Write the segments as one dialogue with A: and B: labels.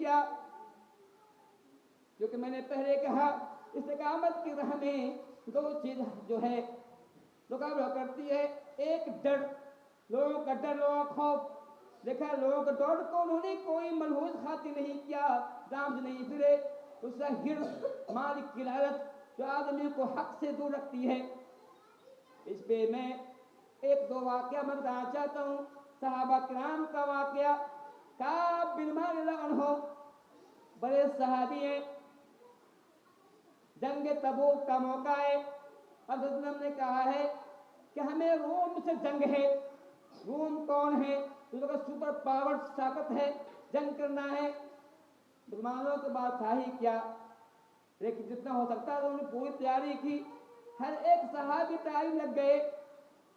A: کیا؟ جو کہ میں نے پہلے کہا استقامت کی راہ میں دو چیز جو ہے رکاوٹ کرتی ہے، ایک ڈر، لوگوں کا ڈر، لوگوں کا خوف۔ دیکھا لوگوں کا ڈر کو انہوں نے کوئی ملحوظ خاطر نہیں کیا، دام سے نہیں پھرے، اس کا حرص، مالک کی لالچ جو آدمی کو حق سے دور رکھتی ہے۔ اس پہ میں ایک دو واقعہ میں بتانا چاہتا ہوں، صحابہ کرام کا واقعہ۔ کعب بن مالک رضی اللہ عنہ بڑے صحابی ہیں، جنگ تبوک کا موقع ہے، حضرت صلی اللہ علیہ وسلم نے کہا ہے کہ ہمیں روم سے جنگ ہے۔ روم کون ہے؟ اس کا سپر پاور طاقت ہے، جنگ کرنا ہے۔ مسلمانوں کے بعد تھا ہی کیا، لیکن جتنا ہو سکتا ہے انہوں نے پوری تیاری کی، ہر ایک صحابی تیاری لگ گئے۔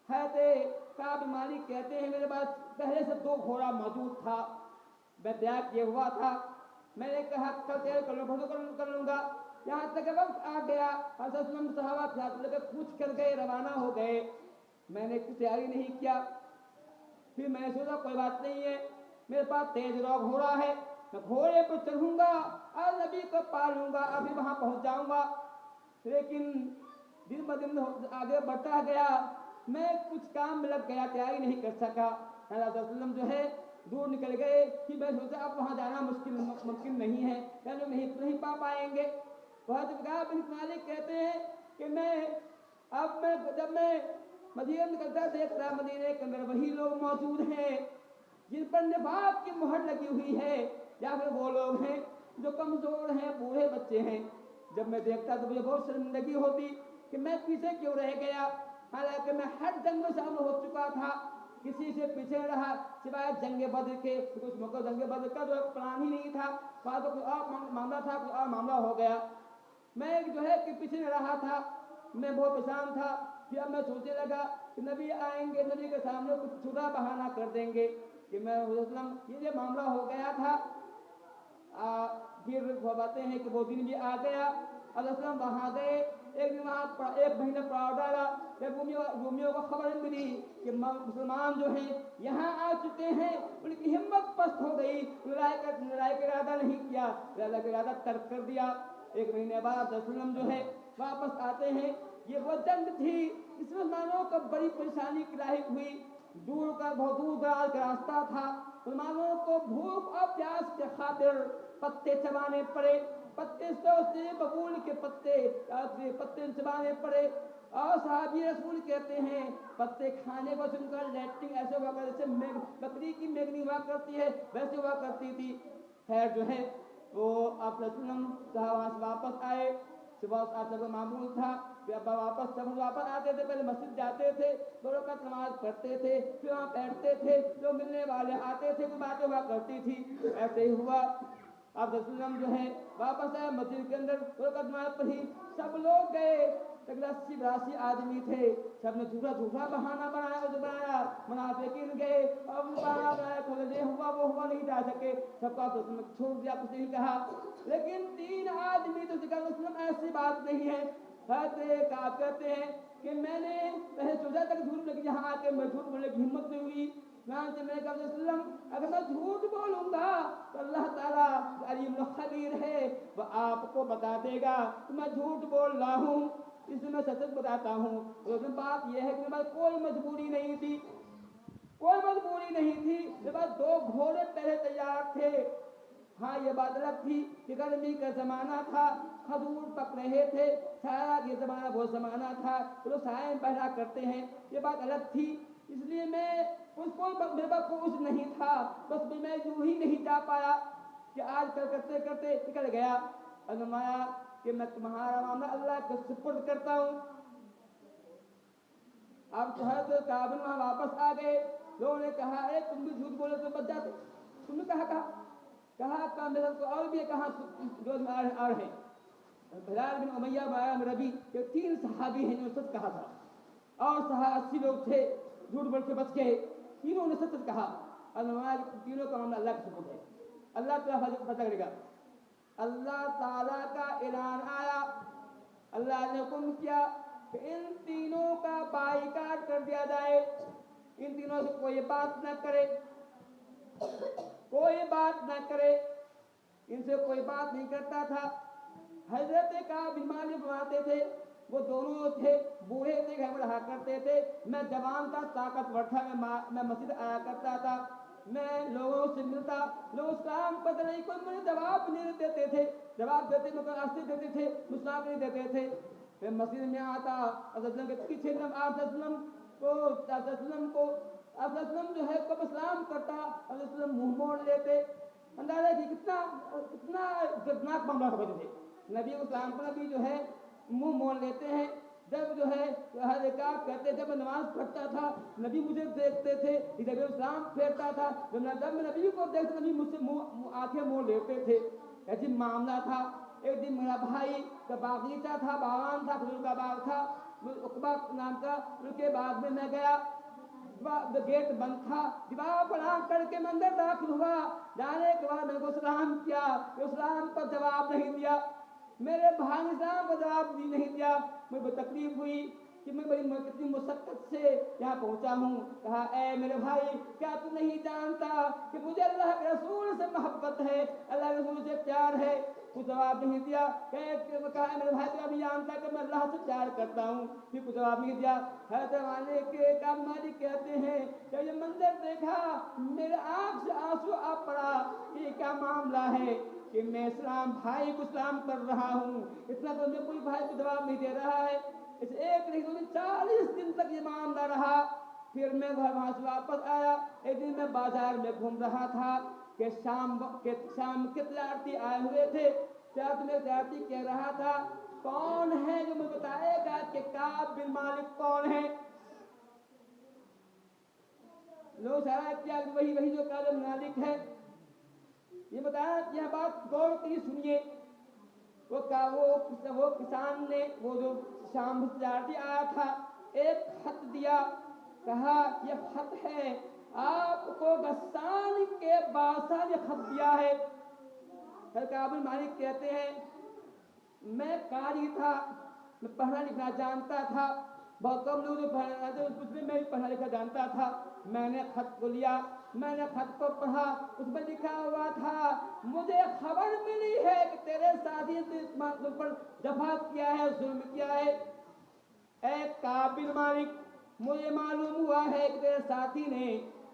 A: حضرت کعب بن مالک کہتے ہیں میرے پاس پہلے سے 2 گھوڑا موجود تھا، میں تیار کیا ہوا تھا، میں نے کہا کل تیار کر لوں، پرسوں کر لوں گا۔ یہاں تک وقت آ گیا، حضرت صلی اللہ علیہ وسلم صحابہ تھے لے کے پوچھ کر گئے، روانہ ہو گئے، میں نے کچھ تیاری نہیں کیا۔ پھر میں نے سوچا کوئی بات نہیں ہے، میرے پاس تیز رو گھوڑا ہے، میں گھوڑے پہ چڑھوں گا اور نبی کو پالوں گا، ابھی وہاں پہنچ جاؤں گا۔ لیکن دن بہ دن آگے بڑھتا گیا، میں کچھ کام میں لگ گیا، تیاری نہیں کر سکا۔ حضرت صلی اللہ علیہ وسلم جو ہے دور نکل گئے کہ میں سوچا اب وہاں جانا ممکن نہیں ہے، یا لوگ نہیں پا پائیں گے۔ حضرت کعب بن مالک کہتے ہیں کہ جب میں مدینہ نکلتا دیکھتا مدینے کے اندر وہی لوگ موجود ہیں جن پر نفاق کی مہر لگی ہوئی ہے، یا پھر وہ لوگ ہیں جو کمزور ہیں، بوڑھے بچے ہیں۔ جب میں دیکھتا تو مجھے بہت شرمندگی ہوتی کہ میں پیچھے کیوں رہ گیا، حالانکہ میں ہر جنگ میں شامل ہو چکا تھا، کسی سے پیچھے رہا سوائے جنگ بدر کے۔ اس موقع جنگ بدر کا جو پلان ہی نہیں تھا، بعد میں کوئی اور معاملہ تھا، کوئی اور معاملہ ہو گیا، میں جو ہے کہ پیچھے رہا تھا، میں بہت پریشان تھا۔ پھر اب میں سوچنے لگا کہ نبی آئیں گے، نبی کے سامنے کچھ چھوٹا بہانہ کر دیں گے کہ میں یہ معاملہ ہو گیا تھا۔ پھر وہ باتیں ہیں کہ وہ دن بھی آ گیا، حضرت وسلم وہاں گئے، ایک دن وہاں 1 مہینہ پڑاؤ ڈالا، جب رومیوں کو خبر ملی کہ مسلمان جو ہیں یہاں آ چکے ہیں، ان کی ہمت پست ہو گئی، لڑائی کا ارادہ نہیں کیا، لڑائی کا ارادہ ترک کر دیا۔ 1 مہینے بعد حضرت وسلم جو ہے واپس آتے ہیں۔ یہ وہ جنگ تھی اس میں مسلمانوں کو بڑی پریشانی کی لاحق ہوئی، بہت دور دراز کا راستہ تھا، مسلمانوں کو بھوک اور پیاس کے خاطر پتے چبانے پڑے، پتے سوچتے ببول کے پتے چبانے پڑے۔ اور صحابی رسول کہتے ہیں پتے کھانے کو سن کر لیٹنگ ایسے ہوا کرتی جیسے بکری کی میگنی ہوا کرتی ہے، ویسے ہوا کرتی تھی۔ خیر جو ہے وہ آپ وہاں سے واپس آئے، صبح آتا کا معمول تھا، پھر ابا واپس آتے تھے، پہلے مسجد جاتے تھے، 2 رکعت نماز پڑھتے تھے، پھر وہاں بیٹھتے تھے، جو ملنے والے آتے تھے، کوئی باتیں ہوا کرتی تھی۔ ایسے ہی ہوا، آپ وسلم جو ہے واپس آئے مسجد کے اندر، 2 رکعت نماز پڑھی، سب لوگ گئے، 80-82 آدمی تھے، سب نے جھوٹا بہانہ بنایا، منافقین گئے اور بہانہ بنایا کہ یہ ہوا وہ ہوا، نہیں جا سکے، سب کا چھوڑ دیا، کچھ نہیں کہا۔ لیکن 3 آدمی تو ایسی بات نہیں ہے۔ حضرت کعب کہتے ہیں کہ میں نے پہلے سوچا تھا کہ جھوٹ، لیکن یہاں آ کے میں جھوٹ بولنے کی ہمت نہیں ہوئی۔ میں نے کہا وسلم اگر میں جھوٹ بولوں گا تو اللہ تعالیٰ علیم الخبیر ہے، وہ آپ کو بتا دے گا کہ میں جھوٹ بول رہا ہوں، اس لیے میں سچ بتاتا ہوں۔ لیکن بات یہ ہے کہ میرے پاس کوئی مجبوری نہیں تھی، کوئی مجبوری نہیں تھی، میرے پاس 2 گھوڑے پہلے تیار تھے۔ ہاں یہ بات الگ تھی کہ گرمی کا زمانہ تھا، کھجور پک رہے تھے، سایہ یہ زمانہ وہ زمانہ تھا، تو سائے میں پہنا کرتے ہیں، یہ بات الگ تھی۔ اس لیے میرے پاس کوئی نہیں تھا، بس میں یوں ہی نہیں جا پایا کہ آج کل کرتے کرتے نکل گیا۔ فرمایا کہ میں تمہارا معاملہ اللہ کے سپرد کرتا ہوں۔ اب جو ہے تو کعب وہاں واپس آ گئے، لوگوں نے کہا اے تم بھی جھوٹ بولے تو بچ جاتے، تم نے کہا میرے کو اور بھی کہاں جو آ رہے ہیں۔ بلال بن امیہ بن ربی یہ 3 صحابی ہیں جنہوں نے سچ کہا تھا، اور 80 لوگ تھے جھوٹ بول کے بچ گئے، تینوں نے سچ کہا۔ تینوں کا معاملہ اللہ کے سپرد ہے، اللہ تعالیٰ پتہ کرے گا۔ اللہ تعالیٰ کا اعلان آیا، اللہ نے حکم کیا کہ ان تینوں کا بائیکاٹ کر دیا جائے، ان تینوں سے کوئی بات نہ کرے، کوئی بات نہ کرے۔ इनसे कोई बात नहीं करता था। हजरत काब बिन मालिक फरमाते थे, वो दोनों थे, बूढ़े थे, घर में रहा करते थे। मैं जवान था, ताकतवर था, मैं मस्जिद आया करता था, मैं लोगों से मिलता, लोग सलाम पता नहीं कोई मुझे जवाब नहीं देते थे, जवाब देते मैं रास्ते देते थे, मुस्लाम नहीं देते थे। मैं मस्जिद में आता, अज़म के पीछे अज़म जो है कब सलाम करता, अज़म मुंह मोड़ लेते। अंदाजा कि कितना कितना दर्दनाक मामला समझ थे। नबी को सलाम पर नबी जो है मुंह मोड़ लेते हैं। जब जो है हर एक कहते, जब मैं नमाज पढ़ता था नबी मुझे देखते थे, जब सलाम फेरता था, जब मैं नबी को देखते नबी मुझसे आंखें मोड़ लेते थे। ऐसी मामला था। एक दिन मेरा भाई का बागीचा था, बागान था, खजूर का बाग था, उकबा नाम का, उनके बाग में मैं गया, गेट बंद था, दीवार पर आंख करके मैं अंदर दाखिल हुआ। जाने के बाद मेरे को सलाम किया, सलाम पर जवाब नहीं दिया। मेरे भाई ने सलाम पर जवाब नहीं दिया। मुझे तकलीफ हुई कि मैं बड़ी कितनी मुशक्कत से यहाँ पहुँचा हूँ। कहा, ऐ मेरे भाई, क्या तू नहीं जानता कि मुझे अल्लाह के रसूल से मोहब्बत है, अल्लाह के रसूल से प्यार है? कुछ जवाब नहीं दिया। कहा, मेरे भाई तो अभी जानता कि मैं अल्लाह से प्यार करता हूँ, फिर कुछ जवाब नहीं दिया। हज़रत मालिक कहते हैं, जब ये मंजर देखा मेरे आँख से आंसू आ पड़ा। ये क्या मामला है कि मैं इस्लाम भाई को सलाम कर रहा हूँ, इतना तो मैं कोई भाई को जवाब नहीं दे रहा है। इस एक नहीं 40 दिन तक ये मामला रहा। फिर मैं वहां से वापस आया। एक दिन मैं बाजार में घूम रहा था कि शाम के तजारती आए हुए थे। तजारती कह रहा था, कौन है जो मुझे बताएगा कि काब बिन मालिक कौन है? लोग सारा क्या वही जो काब बिन मालिक है, ये बताया। यह बात गौर की सुनिए। वो किसान ने, वो जो शाम तजारती आया था, एक खत दिया। कहा, यह खत है आपको गस्सान के बादशाह ने खत दिया है। काब बिन मालिक कहते हैं, मैं कारी था, मैं पढ़ना लिखना जानता था, बहुत कम लोग जो पढ़ना थे उसमें मैं भी पढ़ना लिखना जानता था। मैंने खत को लिया, मैंने खत को पढ़ा, उसमें लिखा हुआ था, मुझे खबर मिली है कि तेरे साथी ने तुम पर जफा किया है, जुल्म किया है। ऐ काब बिन मालिक, मुझे मालूम हुआ है कि तेरे साथी ने,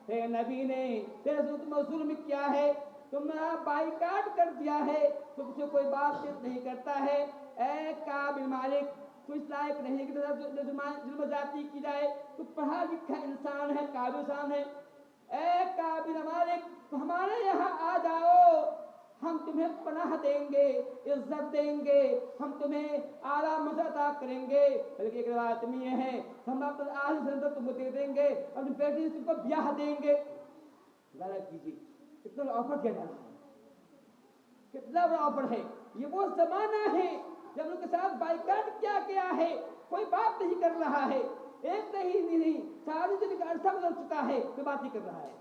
A: तेरे नबी ने तेरे तुम जुल्म किया है, तुमने बाइकाट कर दिया है, तुमसे कोई बातचीत नहीं करता है। ऐ काब बिन मालिक, तू इस लायक नहीं कि जुल्म जाती की जाए, तू पढ़ा लिखा इंसान है, काबिल इंसान है। ऐ काब बिन मालिक, तो हमारे यहाँ आ जाओ, हम तुम्हें पनाह देंगे, इज्जत देंगे, हम तुम्हें आला मज़ा करेंगे। बल्कि एक रिवायत में ये है, हम अपने आल से तुमको दे देंगे और बेटी से तुमको ब्याह देंगे। गलत कीजिए, कितना बड़ा ऑफर किया जा रहा है, कितना बड़ा ऑफर है। ये वो जमाना है जब उनके साथ बाइकाट क्या किया है, कोई बात नहीं कर रहा है। एक नहीं 40 दिन का अरसा गुजर चुका है, कोई बात नहीं कर रहा है।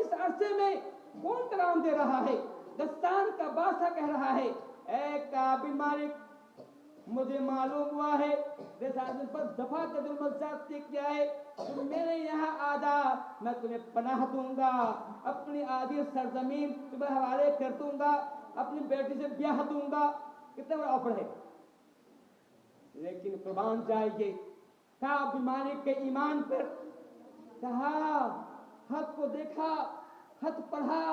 A: इस अरसे में कौन कलाम दे रहा है? गस्तान का बादशाह कह रहा है, ऐ काब बिन मालिक, मुझे मालूम हुआ है पर दफा का जुल्म जाती किया है, तुम मेरे यहाँ आ जा, मैं तुम्हें पनाह दूंगा, अपनी आधी सरजमीन तुम्हें हवाले कर दूंगा, अपनी बेटी से ब्याह दूंगा। कितना बड़ा ऑफर है। लेकिन कुर्बान जाइए काब बिन मालिक के ईमान पर। कहा, खत को देखा, खत पढ़ा,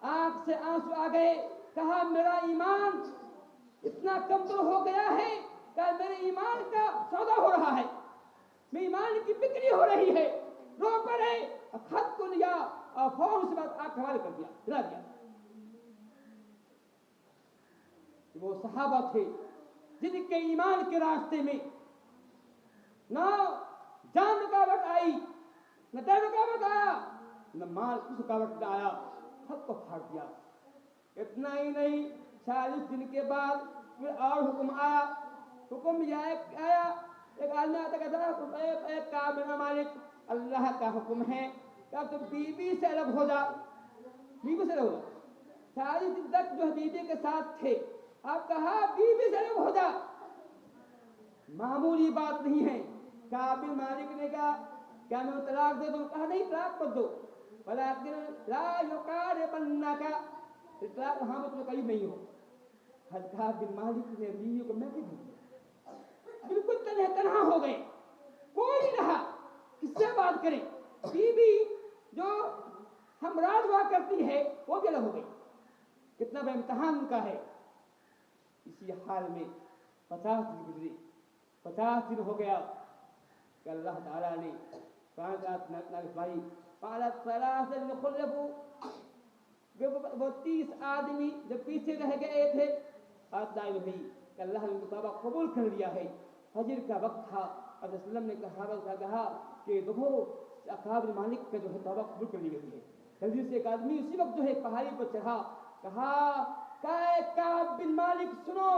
A: आंख से आंसू आ गए। कहा, मेरा ईमान इतना कमजोर हो गया है कि मेरे ईमान का सौदा हो रहा है, मेरे ईमान की बिक्री हो रही है। रो पड़े, खत को लिया और फौरन से बाद आंख हवाले कर दिया, हिला दिया। वो सहाबा थे जिनके ईमान के रास्ते में न जान रुकावट आई, न दर रुकावट आया, न माल की रुकावट आया, खत को फाड़ दिया। इतना ही नहीं, 40 दिन के बाद फिर और हुक्म आया। हुक्म यह आया, एक आदमी आता कहता, काब बिन मालिक, अल्लाह का हुक्म है क्या तुम बीबी से अलग हो जा, बीबी से अलग हो जा। 40 दिन तक जो बीबी के साथ थे, आप कहा बीबी से अलग हो जा, मामूली बात नहीं है। काब बिन मालिक ने कहा, क्या मैं तलाक दे दूं? कहा, नहीं, तलाक मत दो, वलाकिन ला युकारिबन्नका, इतलाक वहाँ में तुम्हें करीब नहीं हो। हल्का बिन मालिक ने बीवी को मैं दिया, बिल्कुल तन्हा हो गए, कोई नहीं रहा, किससे बात करें। बीवी जो हमराज हुआ करती है वो भी अलग हो गई। कितना बड़ा इम्तहान उनका है। इसी हाल में 50 दिन गुजरे, 50 दिन हो गया कि अल्लाह ताला ने भाई वो 30 आदमी जब पीछे रह गए थे, भाई अल्लाह ने उनका तौबा कबूल कर लिया है। फजर का वक्त था, वसल्लम ने कहा कि देखो काब बिन मालिक का जो है तौबा कबूल कर ली गई है। जल्दी से एक आदमी उसी वक्त जो है पहाड़ी पर चढ़ा, कहा काब बिन मालिक सुनो।